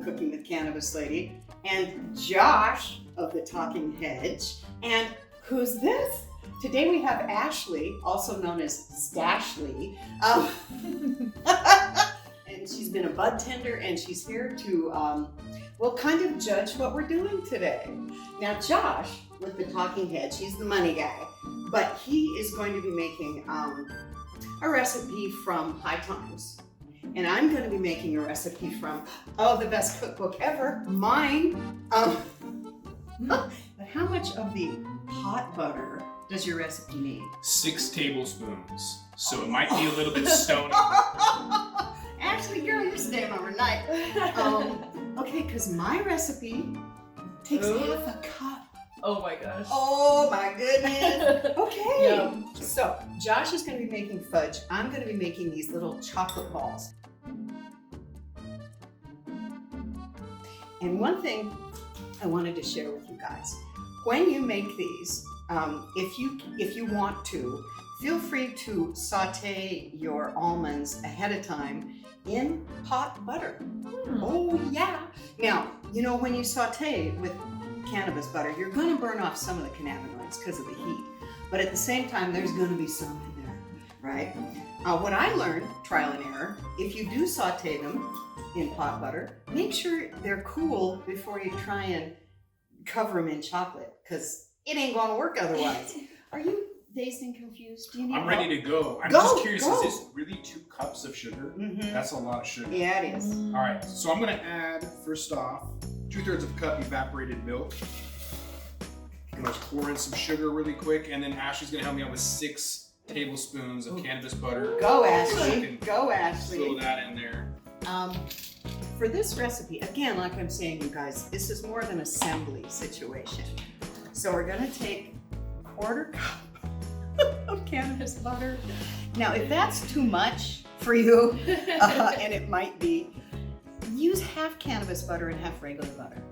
Cooking with Cannabis Lady, and Josh of the Talking Hedge. And who's this? Today we have Ashley, also known as Stashly. And she's been a bud tender, and she's here to, kind of judge what we're doing today. Now, Josh with the Talking Hedge, he's the money guy, but he is going to be making a recipe from High Times. And I'm going to be making a recipe from, the best cookbook ever, mine. But how much of the pot butter does your recipe need? 6 tablespoons. So it might be a little bit stony. Actually, girl, you're staying overnight. Okay, because my recipe takes half a cup. Oh my gosh. Oh my goodness. Okay. Yum. So Josh is going to be making fudge. I'm going to be making these little chocolate balls. And one thing I wanted to share with you guys, when you make these, if you want to, feel free to saute your almonds ahead of time in pot butter. Oh yeah. Now, when you saute with cannabis butter, you're going to burn off some of the cannabinoids because of the heat. But at the same time, there's going to be some in there, right? What I learned, trial and error, if you do saute them in pot butter, make sure they're cool before you try and cover them in chocolate, because it ain't going to work otherwise. Are you dazed and confused? Do you need I'm help? ready to go. I'm Go, just curious, go. is this really 2 cups of sugar? Mhm. That's a lot of sugar. Yeah, it is. All right, so I'm gonna add, first off, 2/3 of a cup evaporated milk. I'm gonna pour in some sugar really quick, and then Ashley's gonna help me out with 6 tablespoons of cannabis butter. Go, So I Ashley. can Go, Ashley. throw that in there. For this recipe, again, like I'm saying, you guys, this is more of an assembly situation. So we're gonna take 1/4 cup of cannabis butter. Now, if that's too much for you, and it might be, use half cannabis butter and half regular butter.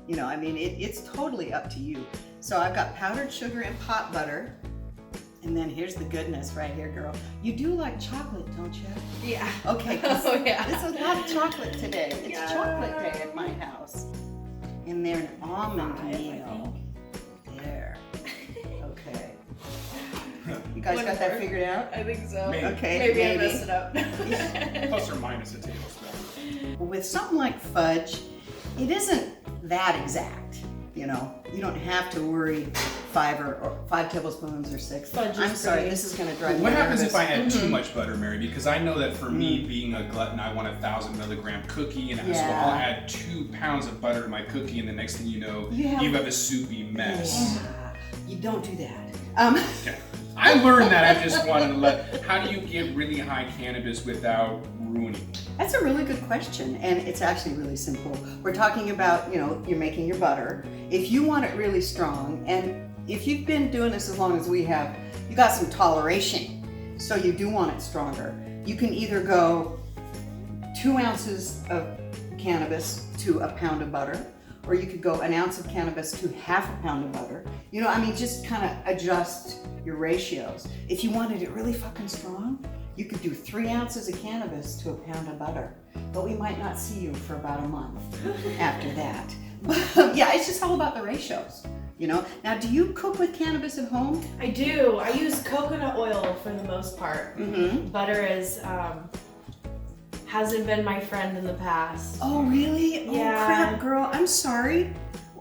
It's totally up to you. So I've got powdered sugar and pot butter. And then here's the goodness right here, girl. You do like chocolate, don't you? Yeah. Okay, Oh, yeah. it's a lot of chocolate today. It's Yeah. chocolate day at my house. And then an almond meal. There. Okay. You guys got that figured out? I think so. Maybe. Okay, Maybe I maybe. messed it up. Plus or minus a tablespoon. With something like fudge, it isn't that exact. You don't have to worry 5 tablespoons or 6. Fudge is I'm sorry, pretty- this is going to drive me What happens nervous. if I add too much butter, Mary? Because I know that for me, being a glutton, I want a 1,000-milligram cookie, and so Yeah. I'll add 2 pounds of butter to my cookie, and the next thing you know, you have a soupy mess. Yeah, you don't do that. Okay. I learned that. I just wanted to how do you get really high cannabis without ruining it? That's a really good question, and it's actually really simple. We're talking about, you're making your butter. If you want it really strong, and if you've been doing this as long as we have, you got some toleration, so you do want it stronger. You can either go 2 ounces of cannabis to a pound of butter, or you could go 1 ounce of cannabis to half a pound of butter. Just kind of adjust your ratios. If you wanted it really fucking strong, you could do 3 ounces of cannabis to a pound of butter, but we might not see you for about a month after that. Yeah, it's just all about the ratios, Now, do you cook with cannabis at home? I do. I use coconut oil for the most part. Mm-hmm. Butter hasn't been my friend in the past. Oh, really? Yeah. Oh, crap, girl. I'm sorry.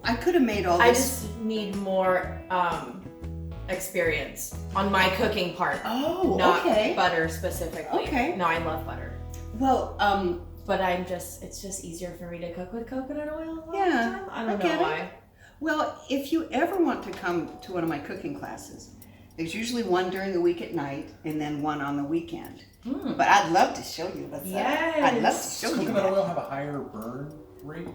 I could have made all this. I just need more experience on my cooking part. Oh, not okay. butter specifically. Okay. No, I love butter. Well, But it's just easier for me to cook with coconut oil all Yeah, the time. I don't get know it. why. Well, if you ever want to come to one of my cooking classes, there's usually one during the week at night and then one on the weekend. But I'd love to show you. I'd love to show Does you coconut that. oil have a higher burn rate?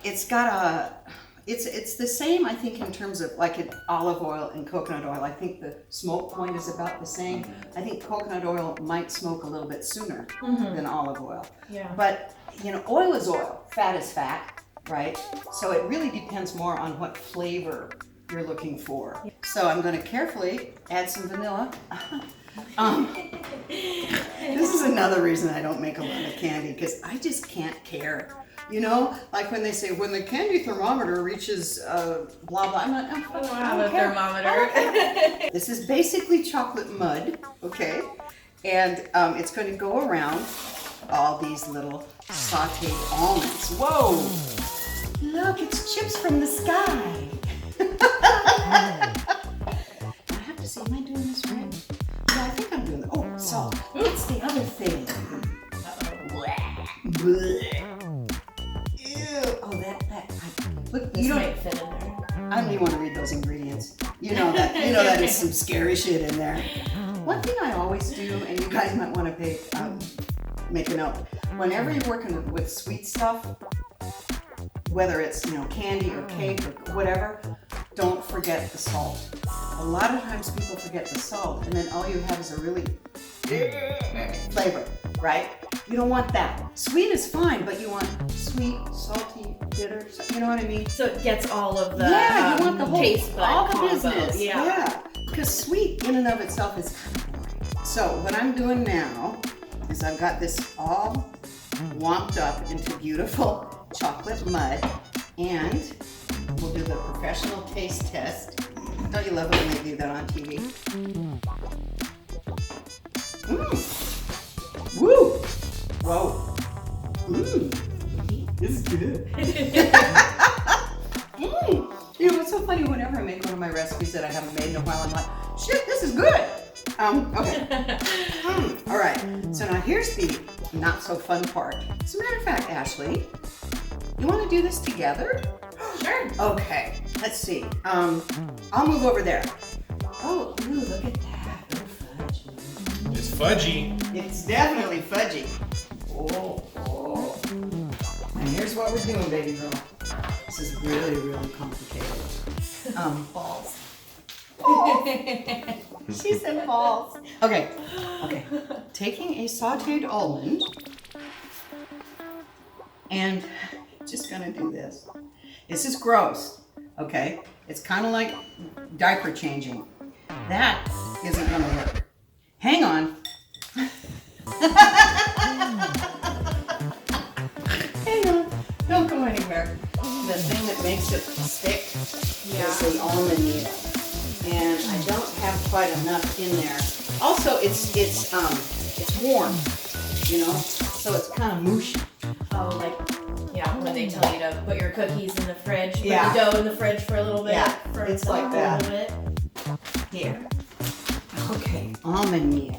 It's got it's the same, I think, in terms of like an olive oil and coconut oil. I think the smoke point is about the same. I think coconut oil might smoke a little bit sooner than olive oil. Yeah. But, oil is oil, fat is fat, right? So it really depends more on what flavor you're looking for. So I'm going to carefully add some vanilla. This is another reason I don't make a lot of candy, because I just can't care You know, like when they say when the candy thermometer reaches blah blah. I'm not. I don't have a thermometer. This is basically chocolate mud, okay? And it's going to go around all these little sauteed almonds. Whoa! Look, it's chips from the sky. I have to see, am I doing this right? Yeah, I think I'm doing it. Oh, salt. What's the other thing? Ew. Oh, that. Look, This might fit in there. I don't even want to read those ingredients. You know that is some scary shit in there. One thing I always do, and you guys might want to make a note, whenever you're working with sweet stuff, whether it's candy or cake or whatever, don't forget the salt. A lot of times people forget the salt, and then all you have is a really flavor, right? You don't want that. Sweet is fine, but you want sweet, salty, bitter. You know what I mean? So it gets all of the you want the whole taste bud all the combo. business. Yeah. Because sweet in and of itself is kind of boring. So what I'm doing now is I've got this all womped up into beautiful chocolate mud, and we'll do the professional taste test. Don't you love it when they do that on TV? Woo! Whoa! This is good. You know, it's so funny whenever I make one of my recipes that I haven't made in a while, I'm like, shit, this is good. Okay. All right. So now here's the not so fun part. As a matter of fact, Ashley, you want to do this together? Sure. Okay. Let's see. I'll move over there. Oh, ooh, look at that. Oh, fudge. It's fudgy. It's definitely fudgy. Oh. And here's what we're doing, baby girl. This is really, really complicated. Balls. She said balls. Okay. Taking a sauteed almond and just gonna do this. This is gross, okay? It's kind of like diaper changing. That isn't gonna work. Hang on. Hang on. Don't go anywhere. The thing that makes it stick is the almond meal. And I don't have quite enough in there. Also, it's warm, so it's kind of mushy. Oh, when they tell you to put your cookies in the fridge, put Yeah. the dough in the fridge for a little bit. Yeah, for it's like that. A little bit. Here. Okay, almond meal.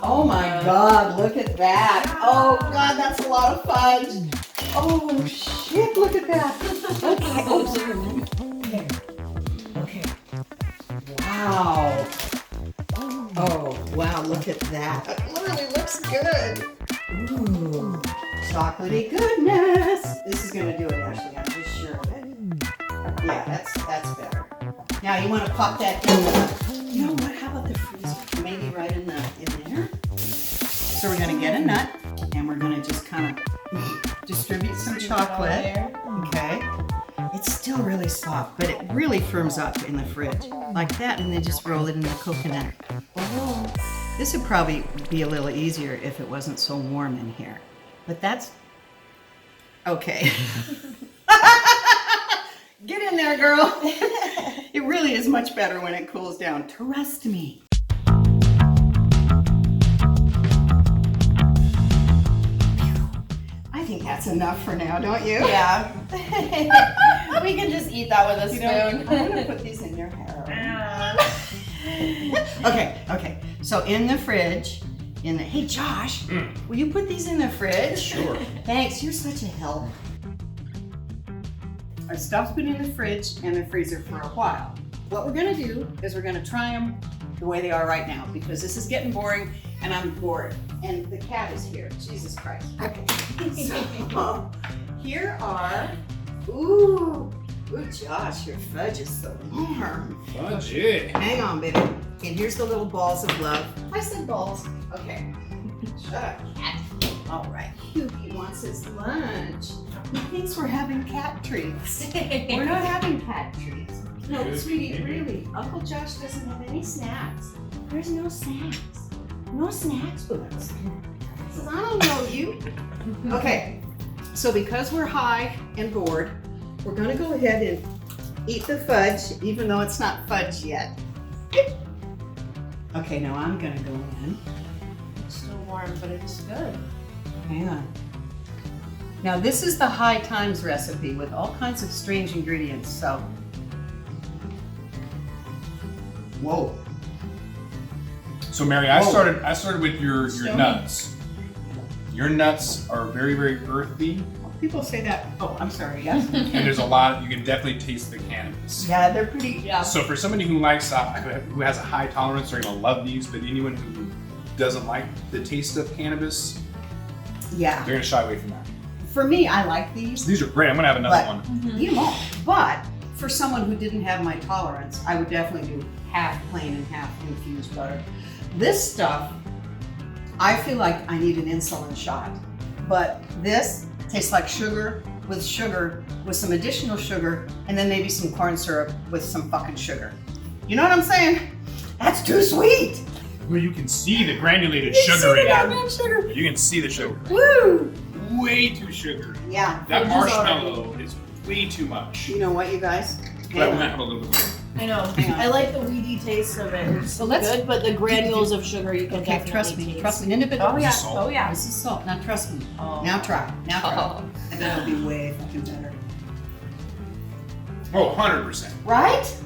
Oh my God, look at that. Oh God, that's a lot of fudge. Oh shit, look at that. Okay, oh sorry. Okay. Wow. Oh wow, look at that. It literally looks good. Ooh, chocolatey goodness. This is gonna do it, Ashley. I'm just sure of it. Yeah, that's better. Now you want to pop that in the. You know what? How about the freezer? Maybe right in there. So we're gonna get a nut, and we're gonna just kind of distribute some chocolate. Okay. It's still really soft, but it really firms up in the fridge like that, and then just roll it in the coconut. Oh, this would probably be a little easier if it wasn't so warm in here, but that's okay. Get in there, girl. It really is much better when it cools down. Trust me. I think that's enough for now, don't you? Yeah. We can just eat that with a spoon. I'm gonna put these in your hair. Okay. So in the fridge, hey Josh, will you put these in the fridge? Sure. Thanks, you're such a help. Our stuff's been in the fridge and the freezer for a while. What we're gonna do is we're gonna try them the way they are right now, because this is getting boring and I'm bored. And the cat is here, Jesus Christ. Okay, so here are, ooh, Josh, your fudge is so warm. Fudgy. Hang on, baby. And here's the little balls of love. I said balls. Okay. Shut up, cat. All right. He wants his lunch. He thinks we're having cat treats. We're not having cat treats. No, sweetie, really. Uncle Josh doesn't have any snacks. There's no snacks. No snacks, Boots. Says, I don't know you. Okay. So because we're high and bored, we're gonna go ahead and eat the fudge, even though it's not fudge yet. Okay, now I'm gonna go in. It's still warm, but it's good. Hang on. Now this is the High Times recipe with all kinds of strange ingredients, so. Whoa. So Mary, I Whoa. started with your nuts. Your nuts are very, very earthy, People say that. Oh, I'm sorry, yes. and there's a lot. You can definitely taste the cannabis. Yeah, they're pretty, yeah. So for somebody who likes, who has a high tolerance, they're gonna love these. But anyone who doesn't like the taste of cannabis, Yeah. they're gonna shy away from that. For me, I like these. These are great. I'm gonna have another But- one. Eat them all. But for someone who didn't have my tolerance, I would definitely do half plain and half infused butter. This stuff, I feel like I need an insulin shot. But this tastes like sugar with some additional sugar, and then maybe some corn syrup with some fucking sugar. You know what I'm saying? That's too sweet. Well, you can see the granulated You sugar see in that it. damn sugar? You can see the sugar. Woo! Way too sugary. Yeah. That Fudge is marshmallow is way too much. You know what, you guys? But I'm gonna have a little bit more. I know. Hang on. I like the weedy taste of it. It's So let's- good, but the granules of sugar you can Okay, definitely trust me. taste. Trust me. Individual. Oh yeah. This is salt. Oh yeah. This is salt. Now trust me. Oh. Now try. Now try. Oh. And then it'll be way fucking better. Oh, 100%. Right?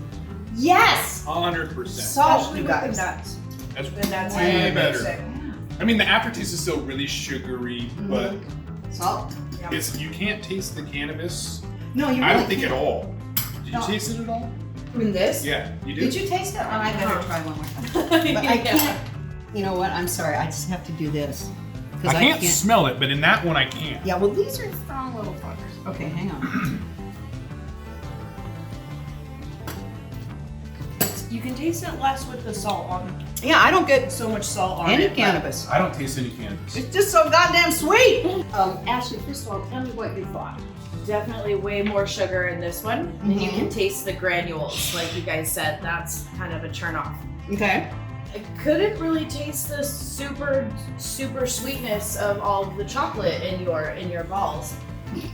Yes! 100%. Salt, Especially you with the guys. nuts. That's The nuts way are better. basic. I mean, the aftertaste is still really sugary, but Salt? Yeah. it's you can't taste the cannabis. No, you really I don't think can't. at all. Did you No. taste it at all? In this? Yeah, you do. Did you taste it? Oh, I better Uh-huh. try one more time. But I Yeah. can't. You know what? I'm sorry. I just have to do this. I Because can't smell it, but in that one I can. Yeah, well, these are strong little fuckers. Okay, hang on. You can taste it less with the salt on. Yeah, I don't get So much salt on any it. but- cannabis. I don't taste any cannabis. It's just so goddamn sweet. Ashley, first of all, tell me what you thought. Definitely way more sugar in this one, and you can taste the granules, like you guys said. That's kind of a turn off. Okay. I couldn't really taste the super sweetness of all of the chocolate in your balls,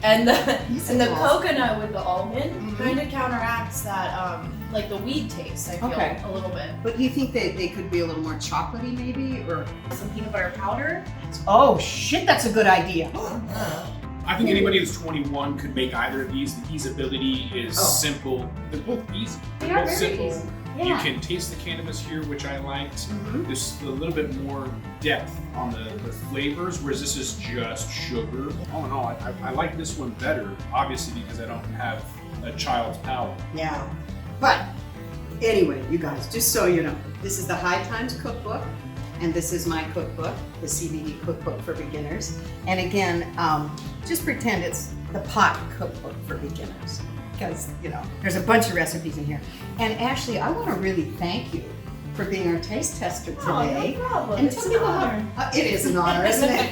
and the balls. coconut with the almond Mhm. kind of counteracts that like the weed taste. I feel Okay. a little bit. But you think they could be a little more chocolatey, maybe, or? Some peanut butter powder. Oh shit, that's a good idea. I think anybody who's 21 could make either of these. The easability is Oh. simple. They're both easy. They They're are both very simple. easy. You Yeah. can taste the cannabis here, which I liked. Mhm. There's a little bit more depth on the flavors, whereas this is just sugar. All in all, I like this one better, obviously because I don't have a child's palate. Yeah. But anyway, you guys, just so you know, this is the High Times cookbook, and this is my cookbook, the CBD cookbook for beginners. And again, just pretend it's the pot cookbook for beginners, because you know there's a bunch of recipes in here. And Ashley, I want to really thank you for being our taste tester today. Oh, no problem. And It's tell an people honor. how it is an honor, isn't it?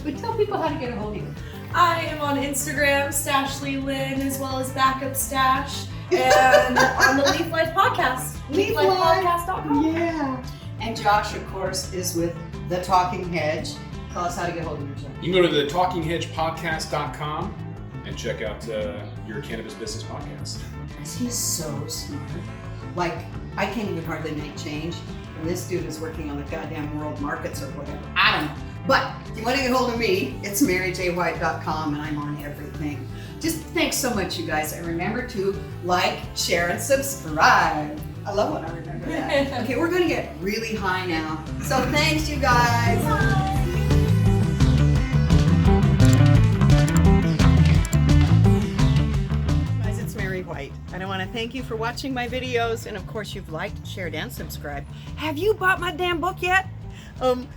But tell people how to get a hold of you. I am on Instagram, Stashly Lynn, as well as Backup Stash, and on the Leaf Life Podcast, Leaf Life. leaflifepodcast.com. Yeah. And Josh, of course, is with The Talking Hedge. Tell us how to get hold of your show. You can go to the talkinghedgepodcast.com and check out your cannabis business podcast. He's so smart. Like, I can't even hardly make change. And this dude is working on the goddamn world markets or whatever. I don't know. But if you want to get hold of me, it's maryjwhite.com, and I'm on everything. Just thanks so much, you guys. And remember to like, share, and subscribe. I love when I remember that. Okay, we're going to get really high now. So thanks, you guys. Guys, it's Mary White, and I want to thank you for watching my videos, and of course you've liked, shared, and subscribed. Have you bought my damn book yet?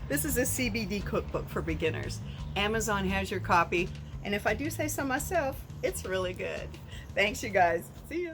This is a CBD cookbook for beginners. Amazon has your copy, and if I do say so myself, it's really good. Thanks, you guys. See ya.